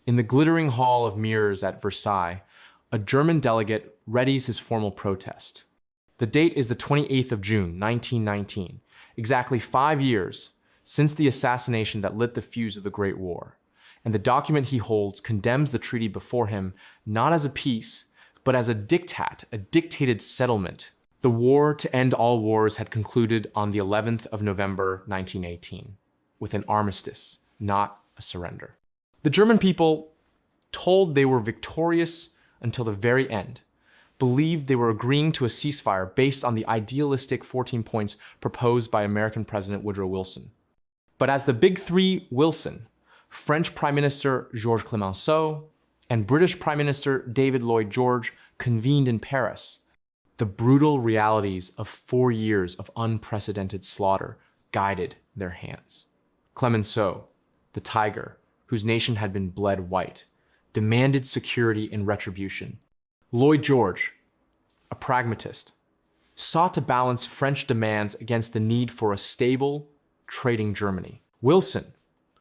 In the glittering hall of mirrors at Versailles, a German delegate readies his formal protest. The date is the 28th of June, 1919, exactly 5 years since the assassination that lit the fuse of the Great War. And the document he holds condemns the treaty before him not as a peace, but as a diktat, a dictated settlement. The war to end all wars had concluded on the 11th of November, 1918, with an armistice, not a surrender. The German people, told they were victorious until the very end, believed they were agreeing to a ceasefire based on the idealistic 14 points proposed by American President Woodrow Wilson. But as the Big Three Wilson, French Prime Minister Georges Clemenceau, and British Prime Minister David Lloyd George convened in Paris, the brutal realities of 4 years of unprecedented slaughter guided their hands. Clemenceau, the tiger, whose nation had been bled white, demanded security and retribution. Lloyd George, a pragmatist, sought to balance French demands against the need for a stable, trading Germany. Wilson,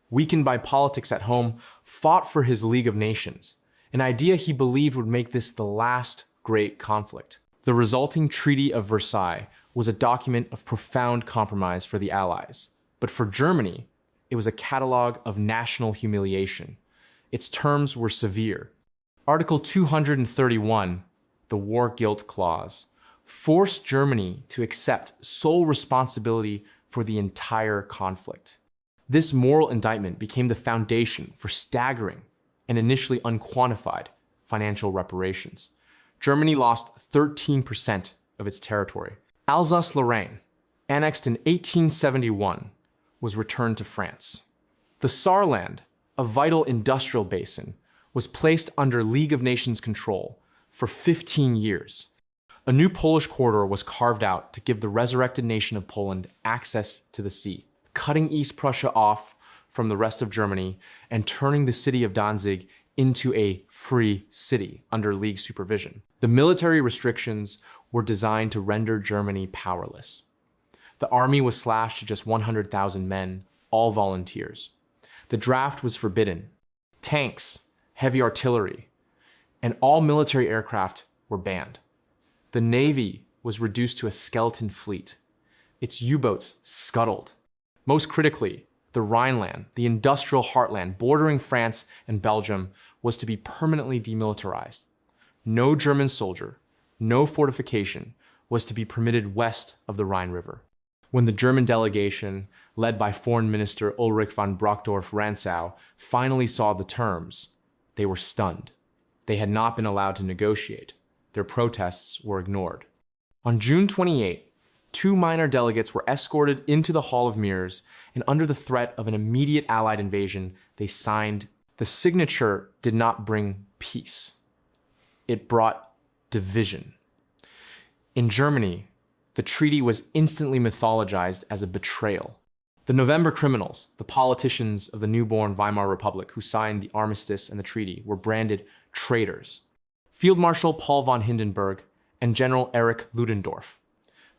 weakened by politics at home, fought for his League of Nations, an idea he believed would make this the last great conflict. The resulting Treaty of Versailles was a document of profound compromise for the Allies, but for Germany, it was a catalogue of national humiliation. Its terms were severe. Article 231, the War Guilt Clause, forced Germany to accept sole responsibility for the entire conflict. This moral indictment became the foundation for staggering and initially unquantified financial reparations. Germany lost 13% of its territory. Alsace-Lorraine, annexed in 1871, was returned to France. The Saarland, a vital industrial basin, was placed under League of Nations control for 15 years. A new Polish corridor was carved out to give the resurrected nation of Poland access to the sea, cutting East Prussia off from the rest of Germany and turning the city of Danzig into a free city under League supervision. The military restrictions were designed to render Germany powerless. The army was slashed to just 100,000 men, all volunteers. The draft was forbidden. Tanks, heavy artillery, and all military aircraft were banned. The Navy was reduced to a skeleton fleet. Its U-boats scuttled. Most critically, the Rhineland, the industrial heartland bordering France and Belgium, was to be permanently demilitarized. No German soldier, no fortification was to be permitted west of the Rhine River. When the German delegation, led by Foreign Minister Ulrich von Brockdorff-Rantzau, finally saw the terms, they were stunned. They had not been allowed to negotiate. Their protests were ignored. On June 28, 2 minor delegates were escorted into the Hall of Mirrors, and under the threat of an immediate Allied invasion, they signed. The signature did not bring peace. It brought division. In Germany, the treaty was instantly mythologized as a betrayal. The November criminals, the politicians of the newborn Weimar Republic who signed the armistice and the treaty, were branded traitors. Field Marshal Paul von Hindenburg and General Erich Ludendorff,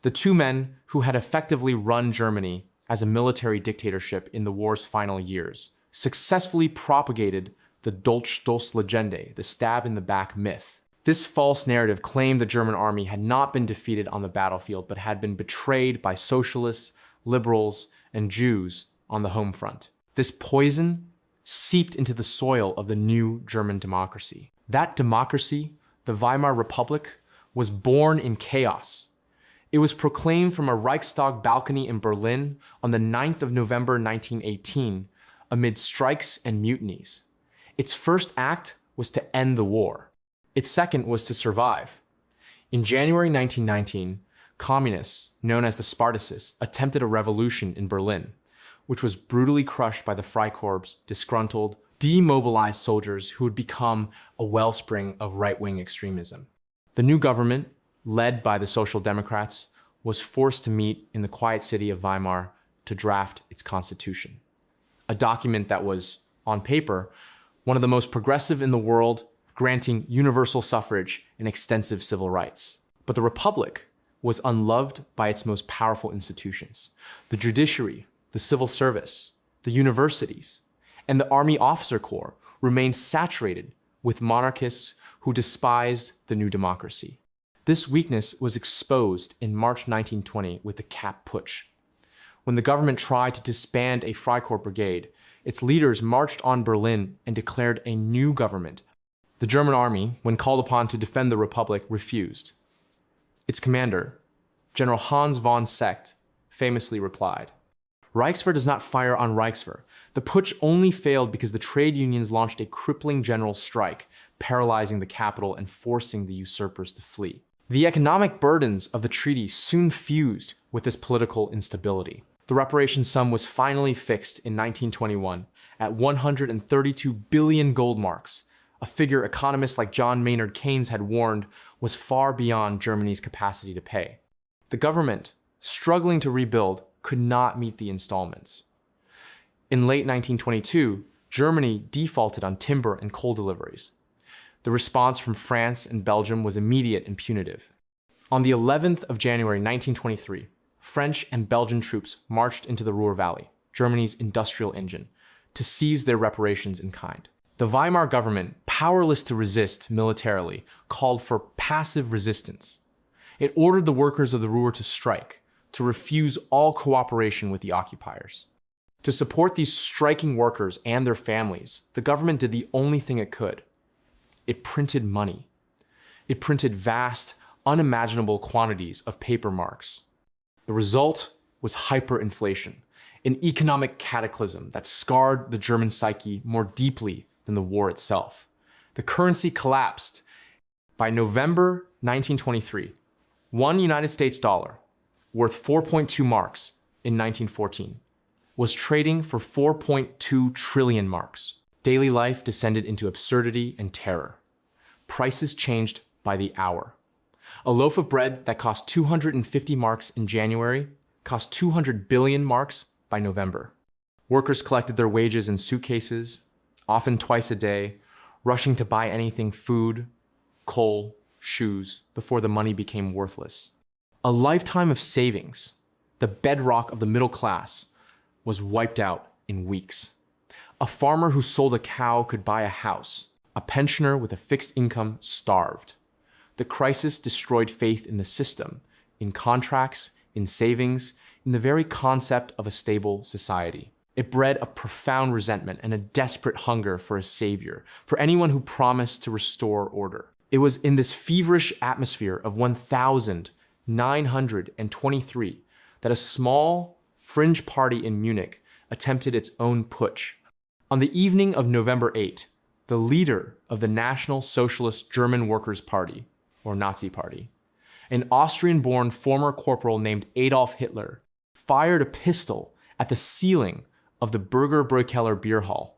the 2 men who had effectively run Germany as a military dictatorship in the war's final years, successfully propagated the Dolchstoßlegende, the stab-in-the-back myth. This false narrative claimed the German army had not been defeated on the battlefield, but had been betrayed by socialists, liberals, and Jews on the home front. This poison seeped into the soil of the new German democracy. That democracy, the Weimar Republic, was born in chaos. It was proclaimed from a Reichstag balcony in Berlin on the 9th of November 1918 amid strikes and mutinies. Its first act was to end the war. Its second was to survive. In January 1919, communists, known as the Spartacists, attempted a revolution in Berlin, which was brutally crushed by the Freikorps, disgruntled, demobilized soldiers who would become a wellspring of right-wing extremism. The new government, led by the Social Democrats, was forced to meet in the quiet city of Weimar to draft its constitution, a document that was, on paper, one of the most progressive in the world, granting universal suffrage and extensive civil rights. But the Republic was unloved by its most powerful institutions: the judiciary, the civil service, the universities, and the Army Officer Corps remained saturated with monarchists who despised the new democracy. This weakness was exposed in March 1920 with the Kapp Putsch. When the government tried to disband a Freikorps brigade, its leaders marched on Berlin and declared a new government. The German army, when called upon to defend the Republic, refused. Its commander, General Hans von Seeckt, famously replied, "Reichswehr does not fire on Reichswehr. The putsch only failed because the trade unions launched a crippling general strike, paralyzing the capital and forcing the usurpers to flee." The economic burdens of the treaty soon fused with this political instability. The reparations sum was finally fixed in 1921 at 132 billion gold marks, a figure economists like John Maynard Keynes had warned was far beyond Germany's capacity to pay. The government, struggling to rebuild, could not meet the installments. In late 1922, Germany defaulted on timber and coal deliveries. The response from France and Belgium was immediate and punitive. On the 11th of January 1923, French and Belgian troops marched into the Ruhr Valley, Germany's industrial engine, to seize their reparations in kind. The Weimar government, powerless to resist militarily, called for passive resistance. It ordered the workers of the Ruhr to strike, to refuse all cooperation with the occupiers. To support these striking workers and their families, the government did the only thing it could. It printed money. It printed vast, unimaginable quantities of paper marks. The result was hyperinflation, an economic cataclysm that scarred the German psyche more deeply than the war itself. The currency collapsed. By November 1923, one United States dollar, worth 4.2 marks in 1914, was trading for 4.2 trillion marks. Daily life descended into absurdity and terror. Prices changed by the hour. A loaf of bread that cost 250 marks in January cost 200 billion marks by November. Workers collected their wages in suitcases, often twice a day, rushing to buy anything food, coal, shoes, before the money became worthless. A lifetime of savings, the bedrock of the middle class, was wiped out in weeks. A farmer who sold a cow could buy a house. A pensioner with a fixed income starved. The crisis destroyed faith in the system, in contracts, in savings, in the very concept of a stable society. It bred a profound resentment and a desperate hunger for a savior, for anyone who promised to restore order. It was in this feverish atmosphere of 1923 that a small, fringe party in Munich attempted its own putsch. On the evening of November 8, the leader of the National Socialist German Workers' Party, or Nazi Party, an Austrian-born former corporal named Adolf Hitler, fired a pistol at the ceiling of the Burger Bräukeller beer hall.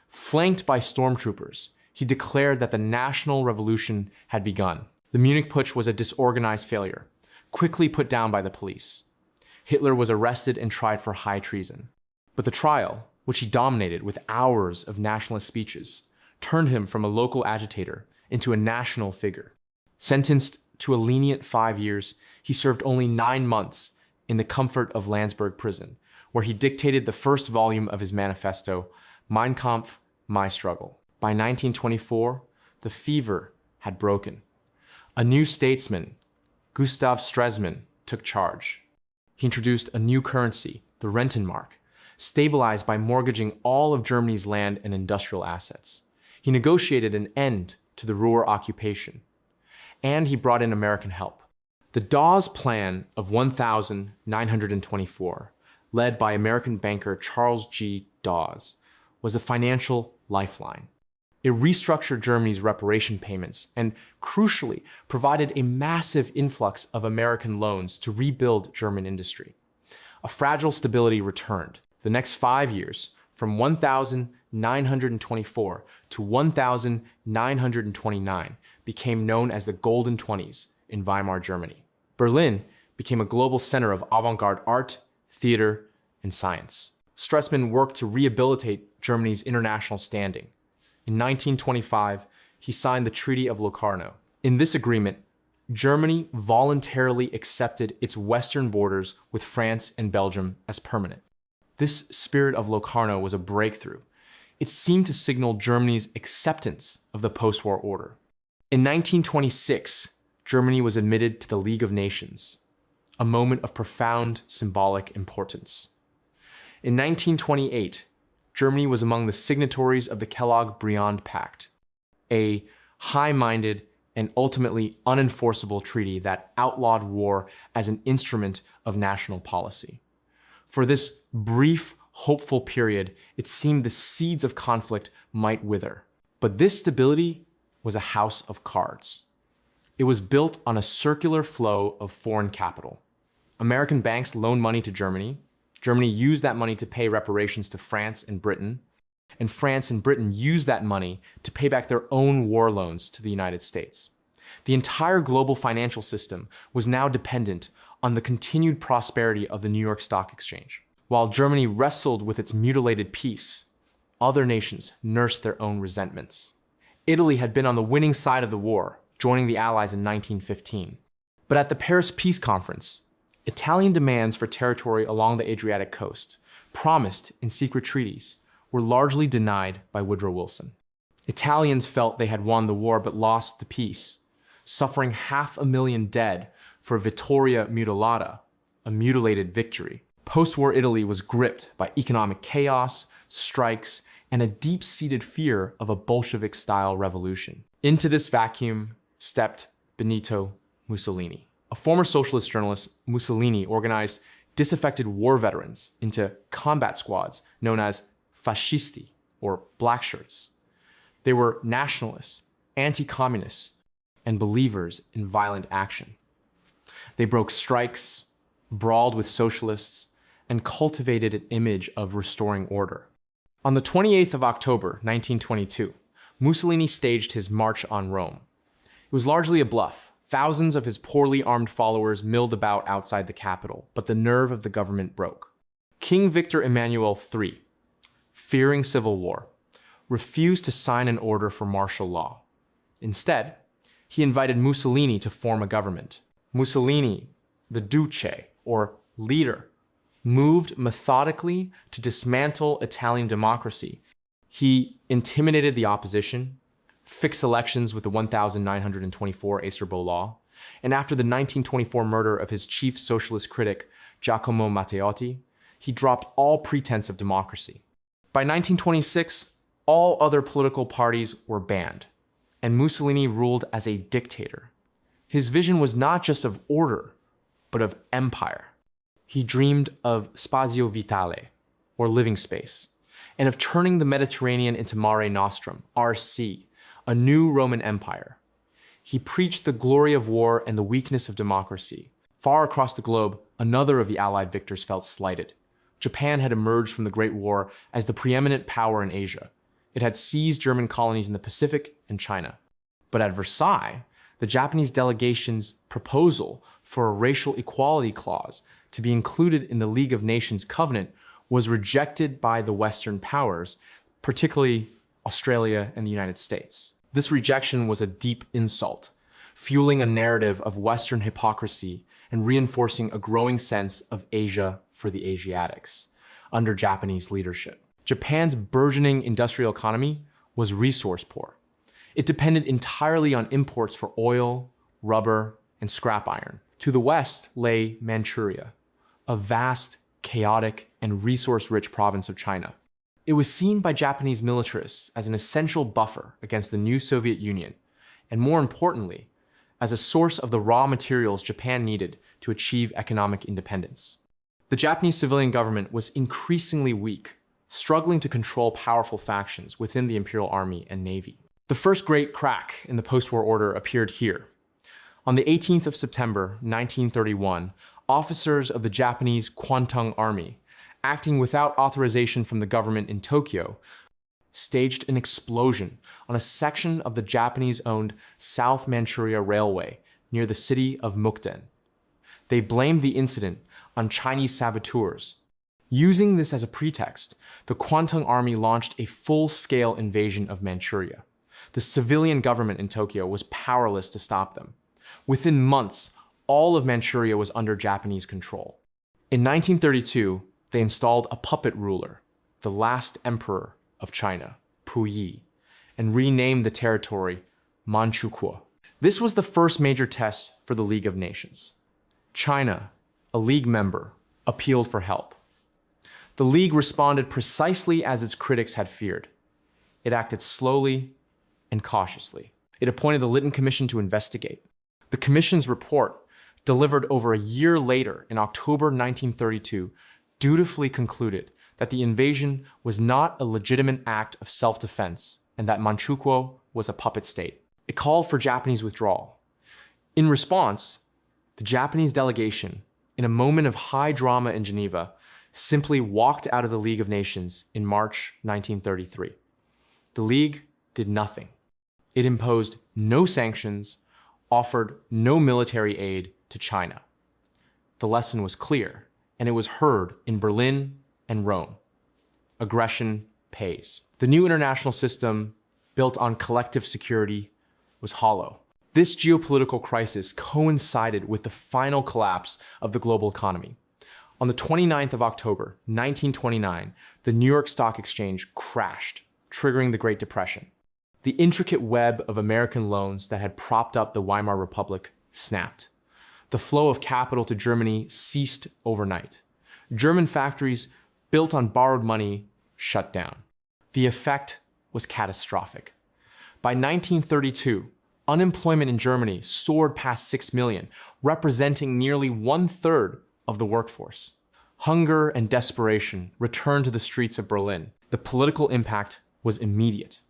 Flanked by stormtroopers, he declared that the national revolution had begun. The Munich Putsch was a disorganized failure, quickly put down by the police. Hitler was arrested and tried for high treason. But the trial, which he dominated with hours of nationalist speeches, turned him from a local agitator into a national figure. Sentenced to a lenient 5 years, he served only 9 months in the comfort of Landsberg prison, where he dictated the first volume of his manifesto, Mein Kampf, My Struggle. By 1924, the fever had broken. A new statesman, Gustav Stresemann, took charge. He introduced a new currency, the Rentenmark, stabilized by mortgaging all of Germany's land and industrial assets. He negotiated an end to the Ruhr occupation, and he brought in American help. The Dawes Plan of 1924, led by American banker Charles G. Dawes, was a financial lifeline. It restructured Germany's reparation payments and, crucially, provided a massive influx of American loans to rebuild German industry. A fragile stability returned. The next 5 years, from 1924 to 1929, became known as the Golden Twenties in Weimar Germany. Berlin became a global center of avant-garde art, theater, and science. Stresemann worked to rehabilitate Germany's international standing. In 1925, he signed the Treaty of Locarno. In this agreement, Germany voluntarily accepted its western borders with France and Belgium as permanent. This spirit of Locarno was a breakthrough. It seemed to signal Germany's acceptance of the post-war order. In 1926, Germany was admitted to the League of Nations, a moment of profound symbolic importance. In 1928, Germany was among the signatories of the Kellogg-Briand Pact, a high-minded and ultimately unenforceable treaty that outlawed war as an instrument of national policy. For this brief, hopeful period, it seemed the seeds of conflict might wither. But this stability was a house of cards. It was built on a circular flow of foreign capital. American banks loaned money to Germany. Germany used that money to pay reparations to France and Britain. And France and Britain used that money to pay back their own war loans to the United States. The entire global financial system was now dependent on the continued prosperity of the New York Stock Exchange. While Germany wrestled with its mutilated peace, other nations nursed their own resentments. Italy had been on the winning side of the war, joining the Allies in 1915. But at the Paris Peace Conference, Italian demands for territory along the Adriatic coast, promised in secret treaties, were largely denied by Woodrow Wilson. Italians felt they had won the war but lost the peace, suffering 500,000 dead for Vittoria Mutilata, a mutilated victory. Post-war Italy was gripped by economic chaos, strikes, and a deep-seated fear of a Bolshevik-style revolution. Into this vacuum stepped Benito Mussolini. A former socialist journalist, Mussolini organized disaffected war veterans into combat squads known as fascisti, or black shirts. They were nationalists, anti-communists, and believers in violent action. They broke strikes, brawled with socialists, and cultivated an image of restoring order. On the 28th of October, 1922, Mussolini staged his march on Rome. It was largely a bluff. Thousands of his poorly armed followers milled about outside the capital, but the nerve of the government broke. King Victor Emmanuel III, fearing civil war, refused to sign an order for martial law. Instead, he invited Mussolini to form a government. Mussolini, the Duce, or leader, moved methodically to dismantle Italian democracy. He intimidated the opposition, fixed elections with the 1924 Acerbo Law, and after the 1924 murder of his chief socialist critic, Giacomo Matteotti, he dropped all pretense of democracy. By 1926, all other political parties were banned, and Mussolini ruled as a dictator. His vision was not just of order, but of empire. He dreamed of spazio vitale, or living space, and of turning the Mediterranean into Mare Nostrum, our sea, a new Roman Empire. He preached the glory of war and the weakness of democracy. Far across the globe, another of the Allied victors felt slighted. Japan had emerged from the Great War as the preeminent power in Asia. It had seized German colonies in the Pacific and China. But at Versailles, the Japanese delegation's proposal for a racial equality clause to be included in the League of Nations covenant was rejected by the Western powers, particularly Australia and the United States. This rejection was a deep insult, fueling a narrative of Western hypocrisy and reinforcing a growing sense of Asia for the Asiatics under Japanese leadership. Japan's burgeoning industrial economy was resource poor. It depended entirely on imports for oil, rubber, and scrap iron. To the west lay Manchuria, a vast, chaotic, and resource-rich province of China. It was seen by Japanese militarists as an essential buffer against the new Soviet Union, and more importantly, as a source of the raw materials Japan needed to achieve economic independence. The Japanese civilian government was increasingly weak, struggling to control powerful factions within the Imperial Army and Navy. The first great crack in the post-war order appeared here. On the 18th of September, 1931, officers of the Japanese Kwantung Army, acting without authorization from the government in Tokyo, staged an explosion on a section of the Japanese-owned South Manchuria Railway near the city of Mukden. They blamed the incident on Chinese saboteurs. Using this as a pretext, the Kwantung Army launched a full-scale invasion of Manchuria. The civilian government in Tokyo was powerless to stop them. Within months, all of Manchuria was under Japanese control. In 1932, they installed a puppet ruler, the last emperor of China, Puyi, and renamed the territory Manchuria. This was the first major test for the League of Nations. China, a League member, appealed for help. The League responded precisely as its critics had feared. It acted slowly and cautiously. It appointed the Lytton Commission to investigate. The Commission's report, delivered over a year later in October 1932, dutifully concluded that the invasion was not a legitimate act of self-defense and that Manchukuo was a puppet state. It called for Japanese withdrawal. In response, the Japanese delegation, in a moment of high drama in Geneva, simply walked out of the League of Nations in March 1933. The League did nothing. It imposed no sanctions, offered no military aid to China. The lesson was clear, and it was heard in Berlin and Rome. Aggression pays. The new international system, built on collective security, was hollow. This geopolitical crisis coincided with the final collapse of the global economy. On the 29th of October, 1929, the New York Stock Exchange crashed, triggering the Great Depression. The intricate web of American loans that had propped up the Weimar Republic snapped. The flow of capital to Germany ceased overnight. German factories built on borrowed money shut down. The effect was catastrophic. By 1932, unemployment in Germany soared past 6 million, representing nearly 1/3 of the workforce. Hunger and desperation returned to the streets of Berlin. The political impact was immediate.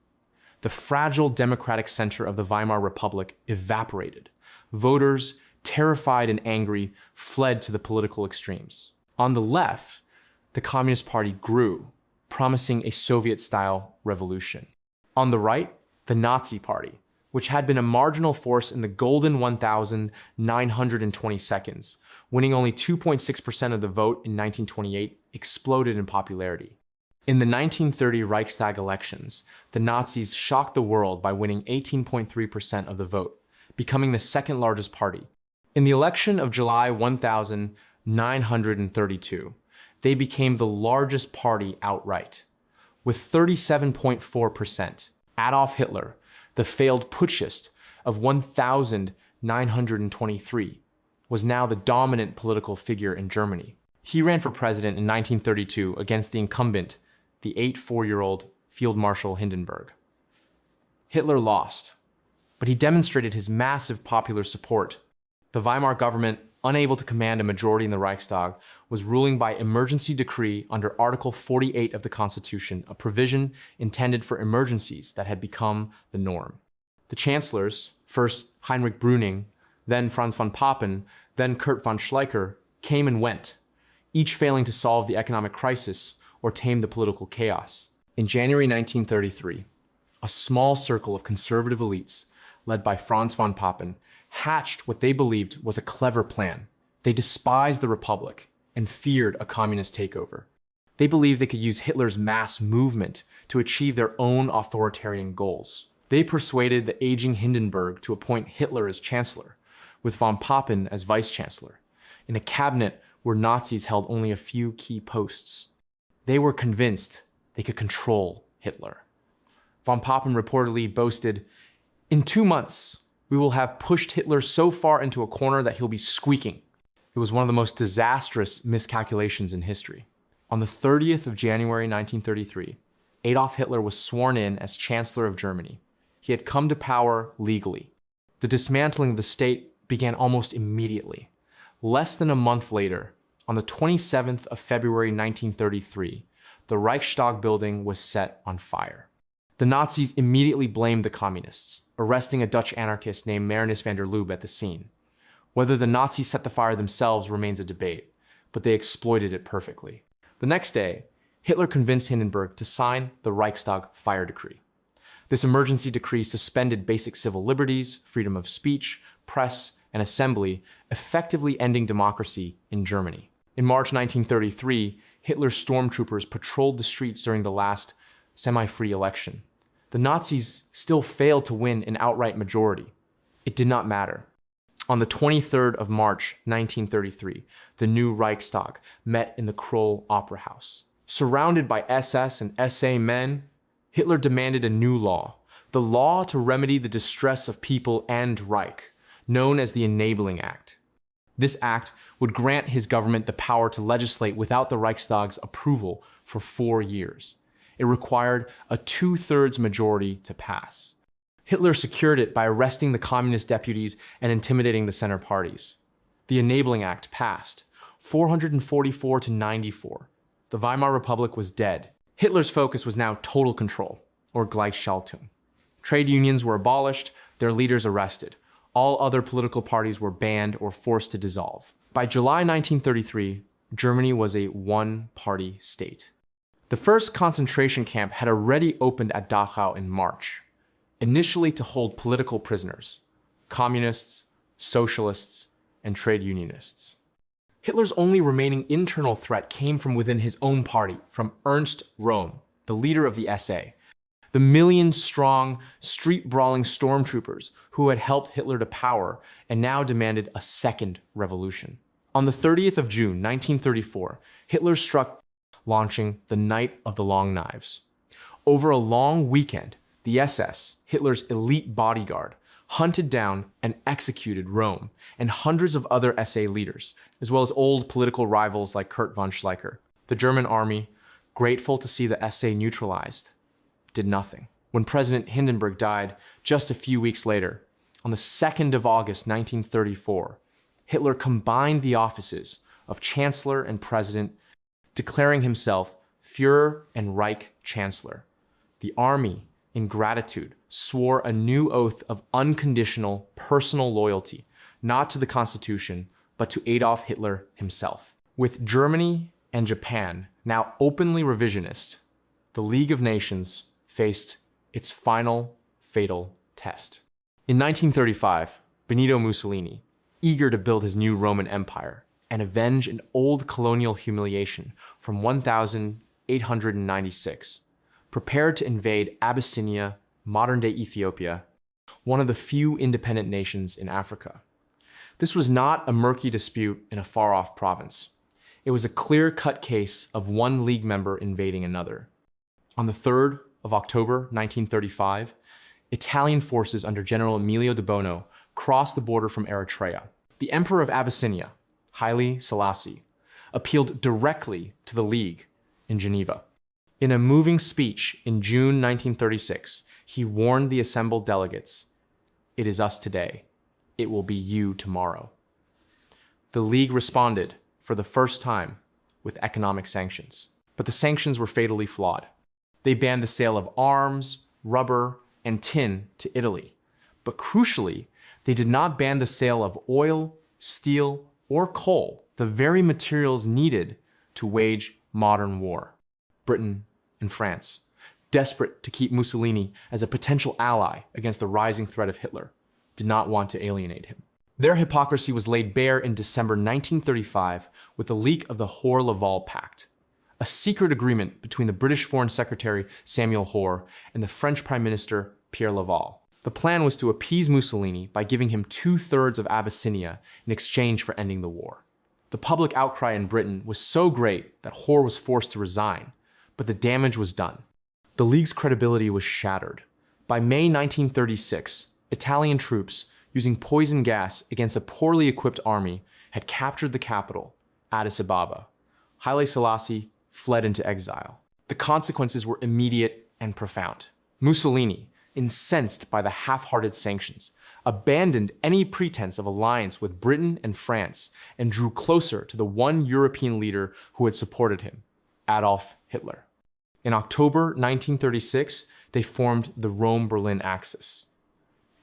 The fragile democratic center of the Weimar Republic evaporated. Voters, terrified and angry, fled to the political extremes. On the left, the Communist Party grew, promising a Soviet-style revolution. On the right, the Nazi Party, which had been a marginal force in the golden 1,920 seconds, winning only 2.6% of the vote in 1928, exploded in popularity. In the 1930 Reichstag elections, the Nazis shocked the world by winning 18.3% of the vote, becoming the second largest party. In the election of July 1932, they became the largest party outright. With 37.4%, Adolf Hitler, the failed putschist of 1923, was now the dominant political figure in Germany. He ran for president in 1932 against the incumbent, the 84-year-old Field Marshal Hindenburg. Hitler lost, but he demonstrated his massive popular support. The Weimar government, unable to command a majority in the Reichstag, was ruling by emergency decree under Article 48 of the Constitution, a provision intended for emergencies that had become the norm. The chancellors, first Heinrich Brüning, then Franz von Papen, then Kurt von Schleicher, came and went, each failing to solve the economic crisis or tame the political chaos. In January 1933, a small circle of conservative elites, led by Franz von Papen, hatched what they believed was a clever plan. They despised the Republic and feared a communist takeover. They believed they could use Hitler's mass movement to achieve their own authoritarian goals. They persuaded the aging Hindenburg to appoint Hitler as chancellor, with von Papen as vice-chancellor, in a cabinet where Nazis held only a few key posts. They were convinced they could control Hitler. Von Papen reportedly boasted, "In 2 months, we will have pushed Hitler so far into a corner that he'll be squeaking." It was one of the most disastrous miscalculations in history. On the 30th of January 1933, Adolf Hitler was sworn in as Chancellor of Germany. He had come to power legally. The dismantling of the state began almost immediately. Less than a month later, on the 27th of February 1933, the Reichstag building was set on fire. The Nazis immediately blamed the communists, arresting a Dutch anarchist named Marinus van der Lubbe at the scene. Whether the Nazis set the fire themselves remains a debate, but they exploited it perfectly. The next day, Hitler convinced Hindenburg to sign the Reichstag fire decree. This emergency decree suspended basic civil liberties, freedom of speech, press, and assembly, effectively ending democracy in Germany. In March 1933, Hitler's stormtroopers patrolled the streets during the last semi-free election. The Nazis still failed to win an outright majority. It did not matter. On the 23rd of March 1933, the new Reichstag met in the Kroll Opera House. Surrounded by SS and SA men, Hitler demanded a new law, the law to remedy the distress of people and Reich, known as the Enabling Act. This act would grant his government the power to legislate without the Reichstag's approval for 4 years. It required a 2/3 majority to pass. Hitler secured it by arresting the communist deputies and intimidating the center parties. The Enabling Act passed, 444 to 94. The Weimar Republic was dead. Hitler's focus was now total control, or Gleichschaltung. Trade unions were abolished, their leaders arrested. All other political parties were banned or forced to dissolve. By July 1933, Germany was a one-party state. The first concentration camp had already opened at Dachau in March, initially to hold political prisoners, communists, socialists, and trade unionists. Hitler's only remaining internal threat came from within his own party, from Ernst Röhm, the leader of the SA, the million-strong, street-brawling stormtroopers who had helped Hitler to power and now demanded a second revolution. On the 30th of June, 1934, Hitler struck, launching the Night of the Long Knives. Over a long weekend, the SS, Hitler's elite bodyguard, hunted down and executed Röhm and hundreds of other SA leaders, as well as old political rivals like Kurt von Schleicher. The German army, grateful to see the SA neutralized, did nothing. When President Hindenburg died just a few weeks later, on the 2nd of August 1934, Hitler combined the offices of Chancellor and President, declaring himself Führer and Reich Chancellor. The army, in gratitude, swore a new oath of unconditional personal loyalty, not to the Constitution, but to Adolf Hitler himself. With Germany and Japan now openly revisionist, the League of Nations faced its final fatal test. In 1935, Benito Mussolini, eager to build his new Roman Empire and avenge an old colonial humiliation from 1896, prepared to invade Abyssinia, modern-day Ethiopia, one of the few independent nations in Africa. This was not a murky dispute in a far-off province. It was a clear-cut case of one League member invading another. On the 3rd of October 1935, Italian forces under General Emilio de Bono crossed the border from Eritrea. The Emperor of Abyssinia, Haile Selassie, appealed directly to the League in Geneva. In a moving speech in June 1936, he warned the assembled delegates, "It is us today. It will be you tomorrow." The League responded, for the first time, with economic sanctions. But the sanctions were fatally flawed. They banned the sale of arms, rubber, and tin to Italy. But crucially, they did not ban the sale of oil, steel, or coal, the very materials needed to wage modern war. Britain and France, desperate to keep Mussolini as a potential ally against the rising threat of Hitler, did not want to alienate him. Their hypocrisy was laid bare in December 1935 with the leak of the Hoare-Laval Pact, a secret agreement between the British Foreign Secretary Samuel Hoare and the French Prime Minister Pierre Laval. The plan was to appease Mussolini by giving him 2/3 of Abyssinia in exchange for ending the war. The public outcry in Britain was so great that Hoare was forced to resign, but the damage was done. The League's credibility was shattered. By May 1936, Italian troops, using poison gas against a poorly equipped army, had captured the capital, Addis Ababa. Haile Selassie fled into exile. The consequences were immediate and profound. Mussolini, incensed by the half-hearted sanctions, abandoned any pretense of alliance with Britain and France and drew closer to the one European leader who had supported him, Adolf Hitler. In October 1936, they formed the Rome-Berlin Axis.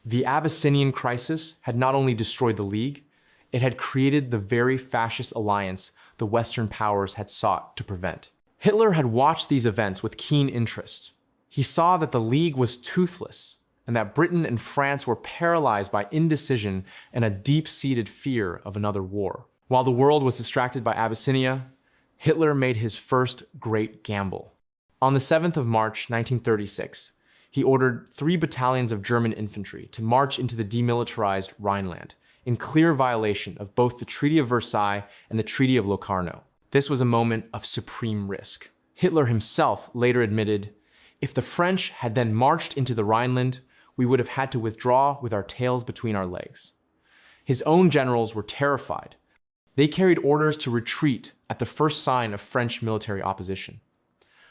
The Abyssinian crisis had not only destroyed the League, it had created the very fascist alliance the Western powers had sought to prevent. Hitler had watched these events with keen interest. He saw that the League was toothless and that Britain and France were paralyzed by indecision and a deep-seated fear of another war. While the world was distracted by Abyssinia, Hitler made his first great gamble. On the 7th of March 1936, he ordered 3 battalions of German infantry to march into the demilitarized Rhineland, in clear violation of both the Treaty of Versailles and the Treaty of Locarno. This was a moment of supreme risk. Hitler himself later admitted, If the French had then marched into the Rhineland, we would have had to withdraw with our tails between our legs. His own generals were terrified. They carried orders to retreat at the first sign of French military opposition.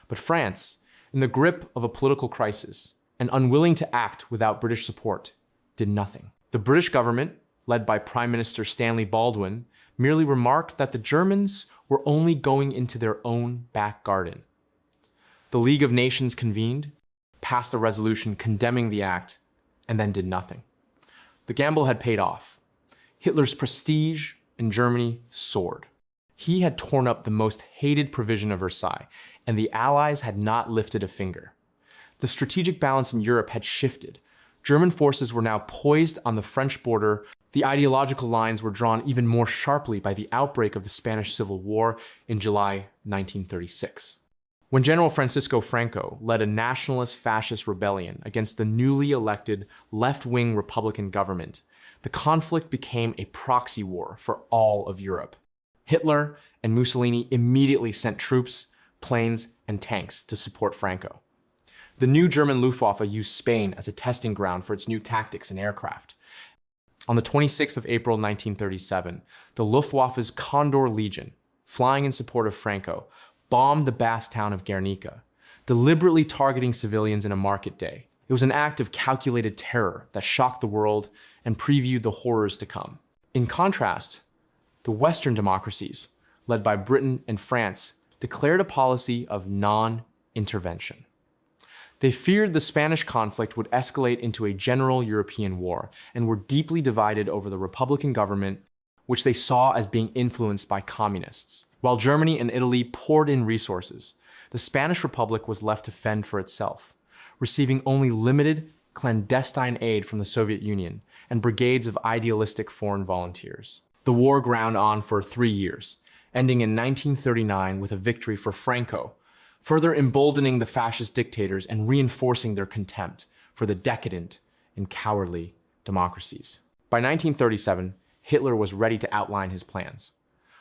But France, in the grip of a political crisis and unwilling to act without British support, did nothing. The British government, led by Prime Minister Stanley Baldwin, merely remarked that the Germans were only going into their own back garden. The League of Nations convened, passed a resolution condemning the act, and then did nothing. The gamble had paid off. Hitler's prestige in Germany soared. He had torn up the most hated provision of Versailles, and the Allies had not lifted a finger. The strategic balance in Europe had shifted. German forces were now poised on the French border. The ideological lines were drawn even more sharply by the outbreak of the Spanish Civil War in July 1936. When General Francisco Franco led a nationalist fascist rebellion against the newly elected left-wing Republican government, the conflict became a proxy war for all of Europe. Hitler and Mussolini immediately sent troops, planes, and tanks to support Franco. The new German Luftwaffe used Spain as a testing ground for its new tactics and aircraft. On the 26th of April 1937, the Luftwaffe's Condor Legion, flying in support of Franco, bombed the Basque town of Guernica, deliberately targeting civilians in a market day. It was an act of calculated terror that shocked the world and previewed the horrors to come. In contrast, the Western democracies, led by Britain and France, declared a policy of non-intervention. They feared the Spanish conflict would escalate into a general European war and were deeply divided over the Republican government, which they saw as being influenced by communists. While Germany and Italy poured in resources, the Spanish Republic was left to fend for itself, receiving only limited, clandestine aid from the Soviet Union and brigades of idealistic foreign volunteers. The war ground on for 3 years, ending in 1939 with a victory for Franco, further emboldening the fascist dictators and reinforcing their contempt for the decadent and cowardly democracies. By 1937, Hitler was ready to outline his plans.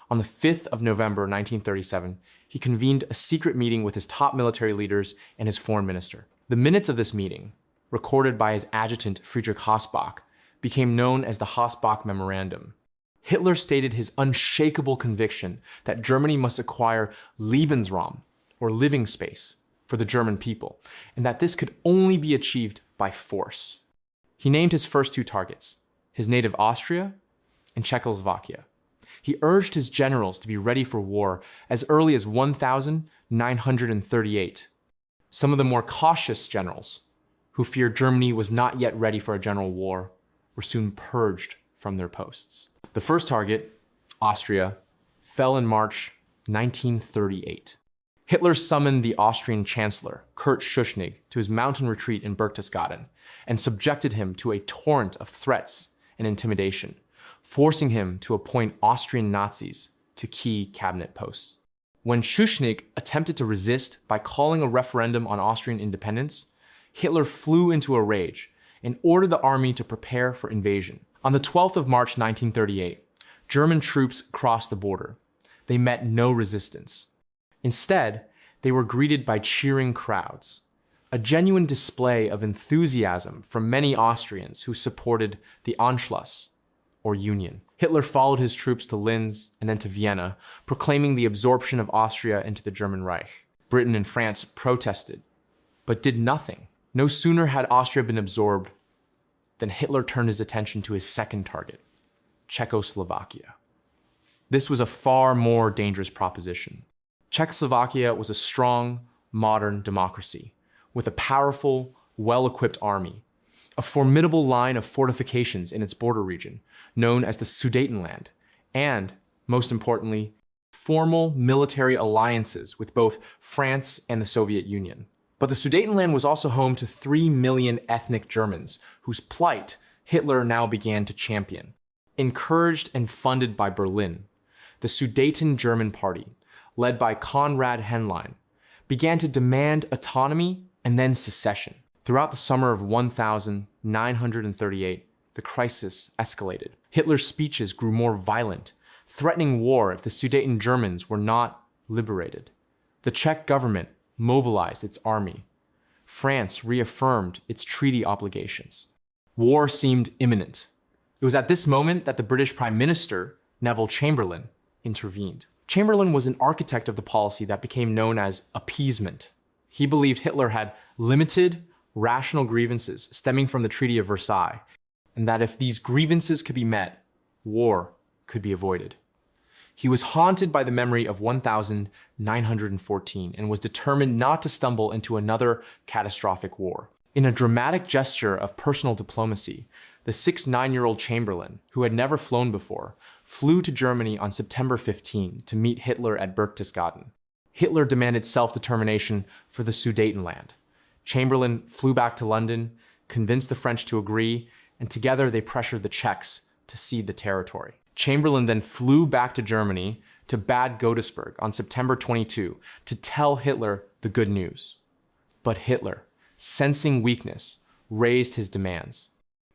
On the 5th of November 1937, he convened a secret meeting with his top military leaders and his foreign minister. The minutes of this meeting, recorded by his adjutant Friedrich Hossbach, became known as the Hossbach Memorandum. Hitler stated his unshakable conviction that Germany must acquire Lebensraum, or living space, for the German people, and that this could only be achieved by force. He named his first 2 targets, his native Austria and Czechoslovakia. He urged his generals to be ready for war as early as 1938. Some of the more cautious generals, who feared Germany was not yet ready for a general war, were soon purged from their posts. The first target, Austria, fell in March 1938. Hitler summoned the Austrian Chancellor, Kurt Schuschnigg, to his mountain retreat in Berchtesgaden and subjected him to a torrent of threats and intimidation, forcing him to appoint Austrian Nazis to key cabinet posts. When Schuschnigg attempted to resist by calling a referendum on Austrian independence, Hitler flew into a rage and ordered the army to prepare for invasion. On the 12th of March 1938, German troops crossed the border. They met no resistance. Instead, they were greeted by cheering crowds, a genuine display of enthusiasm from many Austrians who supported the Anschluss, or Union. Hitler followed his troops to Linz and then to Vienna, proclaiming the absorption of Austria into the German Reich. Britain and France protested, but did nothing. No sooner had Austria been absorbed than Hitler turned his attention to his second target, Czechoslovakia. This was a far more dangerous proposition. Czechoslovakia was a strong, modern democracy with a powerful, well-equipped army, a formidable line of fortifications in its border region, known as the Sudetenland, and, most importantly, formal military alliances with both France and the Soviet Union. But the Sudetenland was also home to 3 million ethnic Germans, whose plight Hitler now began to champion. Encouraged and funded by Berlin, the Sudeten German Party, led by Konrad Henlein, began to demand autonomy and then secession. Throughout the summer of 1938, the crisis escalated. Hitler's speeches grew more violent, threatening war if the Sudeten Germans were not liberated. The Czech government mobilized its army. France reaffirmed its treaty obligations. War seemed imminent. It was at this moment that the British Prime Minister, Neville Chamberlain, intervened. Chamberlain was an architect of the policy that became known as appeasement. He believed Hitler had limited, rational grievances stemming from the Treaty of Versailles, and that if these grievances could be met, war could be avoided. He was haunted by the memory of 1914 and was determined not to stumble into another catastrophic war. In a dramatic gesture of personal diplomacy, the 9-year-old Chamberlain, who had never flown before, flew to Germany on September 15 to meet Hitler at Berchtesgaden. Hitler demanded self-determination for the Sudetenland. Chamberlain flew back to London, convinced the French to agree, and together they pressured the Czechs to cede the territory. Chamberlain then flew back to Germany, to Bad Godesberg on September 22 to tell Hitler the good news. But Hitler, sensing weakness, raised his demands.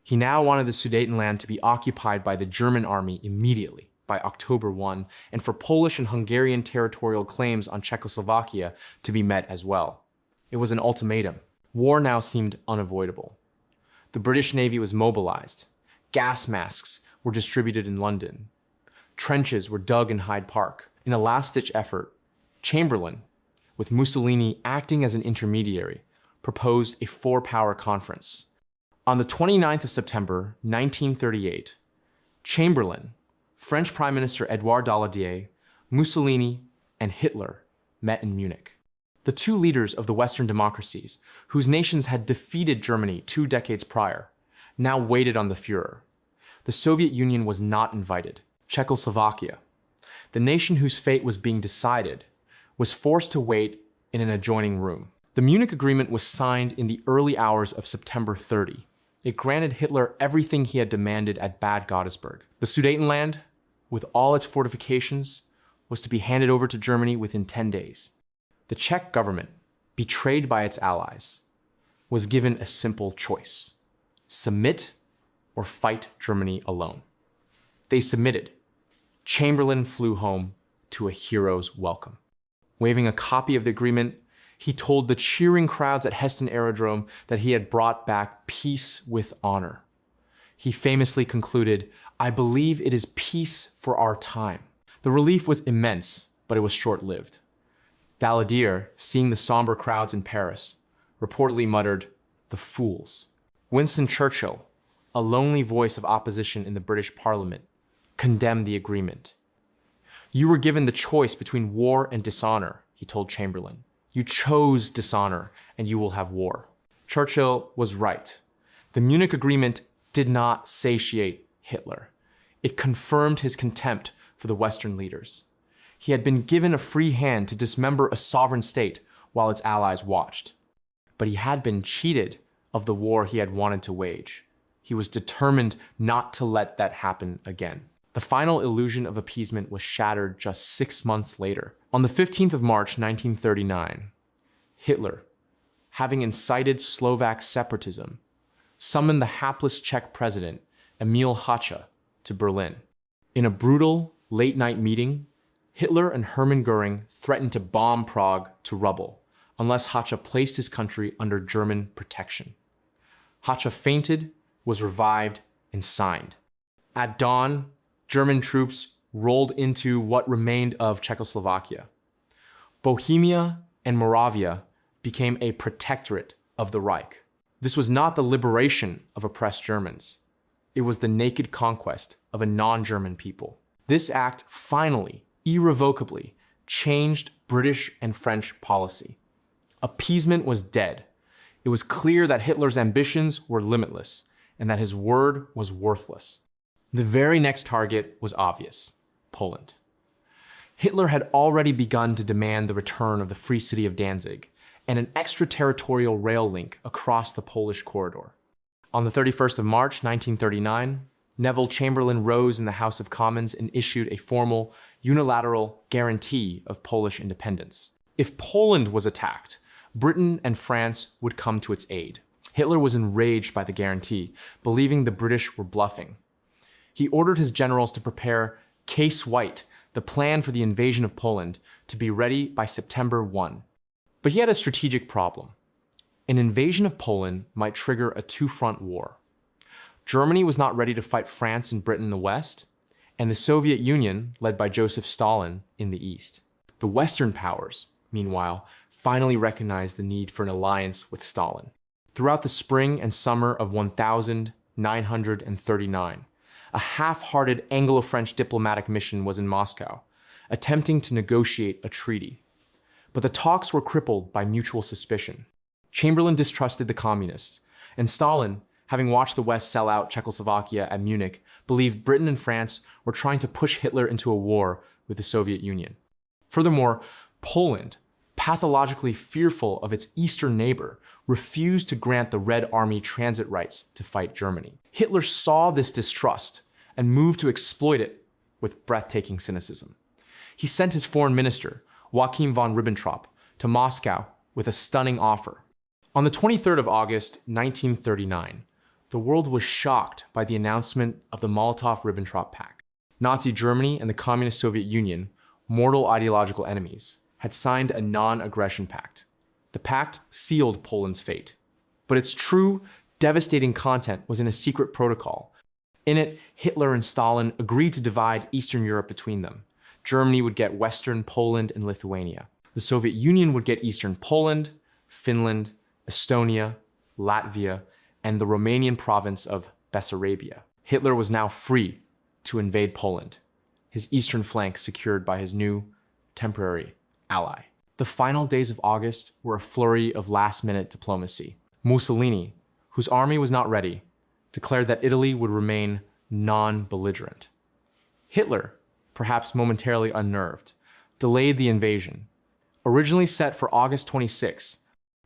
He now wanted the Sudetenland to be occupied by the German army immediately, by October 1, and for Polish and Hungarian territorial claims on Czechoslovakia to be met as well. It was an ultimatum. War now seemed unavoidable. The British Navy was mobilized. Gas masks were distributed in London. Trenches were dug in Hyde Park. In a last-ditch effort, Chamberlain, with Mussolini acting as an intermediary, proposed a four-power conference. On the 29th of September, 1938, Chamberlain, French Prime Minister Édouard Daladier, Mussolini, and Hitler met in Munich. The two leaders of the Western democracies, whose nations had defeated Germany 2 decades prior, now waited on the Führer. The Soviet Union was not invited. Czechoslovakia, the nation whose fate was being decided, was forced to wait in an adjoining room. The Munich Agreement was signed in the early hours of September 30. It granted Hitler everything he had demanded at Bad Godesberg. The Sudetenland, with all its fortifications, was to be handed over to Germany within 10 days. The Czech government, betrayed by its allies, was given a simple choice: submit or fight Germany alone. They submitted. Chamberlain flew home to a hero's welcome. Waving a copy of the agreement, he told the cheering crowds at Heston Aerodrome that he had brought back peace with honor. He famously concluded, "I believe it is peace for our time." The relief was immense, but it was short-lived. Daladier, seeing the somber crowds in Paris, reportedly muttered, "The fools." Winston Churchill, a lonely voice of opposition in the British Parliament, condemned the agreement. "You were given the choice between war and dishonor," he told Chamberlain. "You chose dishonor, and you will have war." Churchill was right. The Munich Agreement did not satiate Hitler. It confirmed his contempt for the Western leaders. He had been given a free hand to dismember a sovereign state while its allies watched. But he had been cheated of the war he had wanted to wage. He was determined not to let that happen again. The final illusion of appeasement was shattered just 6 months later. On the 15th of March, 1939, Hitler, having incited Slovak separatism, summoned the hapless Czech president, Emil Hácha, to Berlin. In a brutal, late-night meeting, Hitler and Hermann Göring threatened to bomb Prague to rubble unless Hácha placed his country under German protection. Hácha fainted, was revived, and signed. At dawn, German troops rolled into what remained of Czechoslovakia. Bohemia and Moravia became a protectorate of the Reich. This was not the liberation of oppressed Germans. It was the naked conquest of a non-German people. This act finally, irrevocably, changed British and French policy. Appeasement was dead. It was clear that Hitler's ambitions were limitless and that his word was worthless. The very next target was obvious: Poland. Hitler had already begun to demand the return of the free city of Danzig and an extraterritorial rail link across the Polish corridor. On the 31st of March, 1939, Neville Chamberlain rose in the House of Commons and issued a formal, unilateral guarantee of Polish independence. If Poland was attacked, Britain and France would come to its aid. Hitler was enraged by the guarantee, believing the British were bluffing. He ordered his generals to prepare Case White, the plan for the invasion of Poland, to be ready by September 1. But he had a strategic problem. An invasion of Poland might trigger a two-front war. Germany was not ready to fight France and Britain in the West, and the Soviet Union, led by Joseph Stalin, in the East. The Western powers, meanwhile, finally recognized the need for an alliance with Stalin. Throughout the spring and summer of 1939, a half-hearted Anglo-French diplomatic mission was in Moscow, attempting to negotiate a treaty. But the talks were crippled by mutual suspicion. Chamberlain distrusted the communists, and Stalin, having watched the West sell out Czechoslovakia at Munich, believed Britain and France were trying to push Hitler into a war with the Soviet Union. Furthermore, Poland, pathologically fearful of its eastern neighbor, refused to grant the Red Army transit rights to fight Germany. Hitler saw this distrust and moved to exploit it with breathtaking cynicism. He sent his foreign minister, Joachim von Ribbentrop, to Moscow with a stunning offer. On the 23rd of August, 1939, the world was shocked by the announcement of the Molotov-Ribbentrop Pact. Nazi Germany and the Communist Soviet Union, mortal ideological enemies, had signed a non-aggression pact. The pact sealed Poland's fate. But its true, devastating content was in a secret protocol. In it, Hitler and Stalin agreed to divide Eastern Europe between them. Germany would get Western Poland and Lithuania. The Soviet Union would get Eastern Poland, Finland, Estonia, Latvia, and the Romanian province of Bessarabia. Hitler was now free to invade Poland, his eastern flank secured by his new, temporary ally. The final days of August were a flurry of last-minute diplomacy. Mussolini, whose army was not ready, declared that Italy would remain non-belligerent. Hitler, perhaps momentarily unnerved, delayed the invasion, originally set for August 26,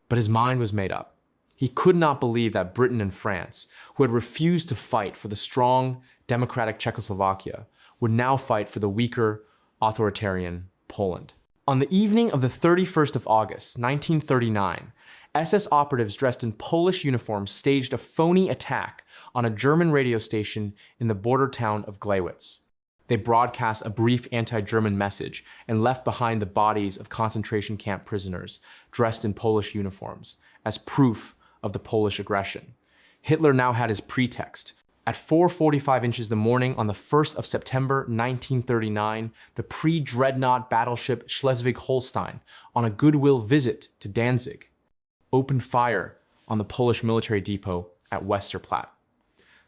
but his mind was made up. He could not believe that Britain and France, who had refused to fight for the strong, democratic Czechoslovakia, would now fight for the weaker, authoritarian Poland. On the evening of the 31st of August, 1939, SS operatives dressed in Polish uniforms staged a phony attack on a German radio station in the border town of Gleiwitz. They broadcast a brief anti-German message and left behind the bodies of concentration camp prisoners dressed in Polish uniforms as proof of the Polish aggression. Hitler now had his pretext. At 4:45 inches the morning on the 1st of September 1939, the pre-dreadnought battleship Schleswig-Holstein, on a goodwill visit to Danzig, opened fire on the Polish military depot at Westerplatte.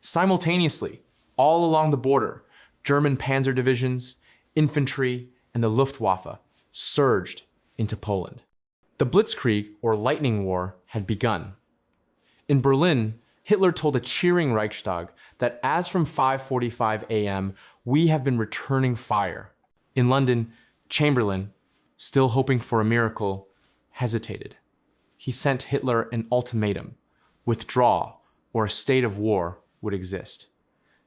Simultaneously, all along the border, German panzer divisions, infantry, and the Luftwaffe surged into Poland. The Blitzkrieg, or Lightning War, had begun. In Berlin, Hitler told a cheering Reichstag that as from 5:45 a.m., we have been returning fire. In London, Chamberlain, still hoping for a miracle, hesitated. He sent Hitler an ultimatum: withdraw, or a state of war would exist.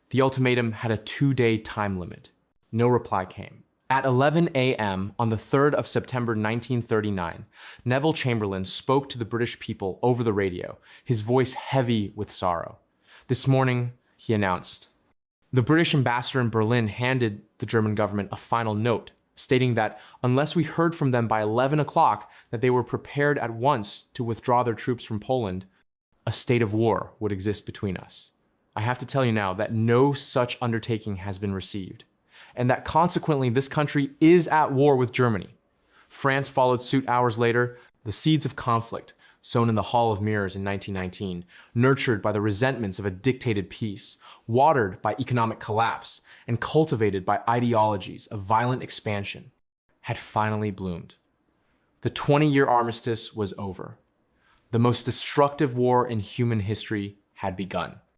The ultimatum had a 2-day time limit. No reply came. At 11 a.m. on the 3rd of September 1939, Neville Chamberlain spoke to the British people over the radio, his voice heavy with sorrow. This morning, he announced. The British ambassador in Berlin handed the German government a final note, stating that unless we heard from them by 11 o'clock that they were prepared at once to withdraw their troops from Poland, a state of war would exist between us. I have to tell you now that no such undertaking has been received, and that consequently this country is at war with Germany. France followed suit hours later. The seeds of conflict, sown in the Hall of Mirrors in 1919, nurtured by the resentments of a dictated peace, watered by economic collapse, and cultivated by ideologies of violent expansion, had finally bloomed. The 20-year armistice was over. The most destructive war in human history had begun.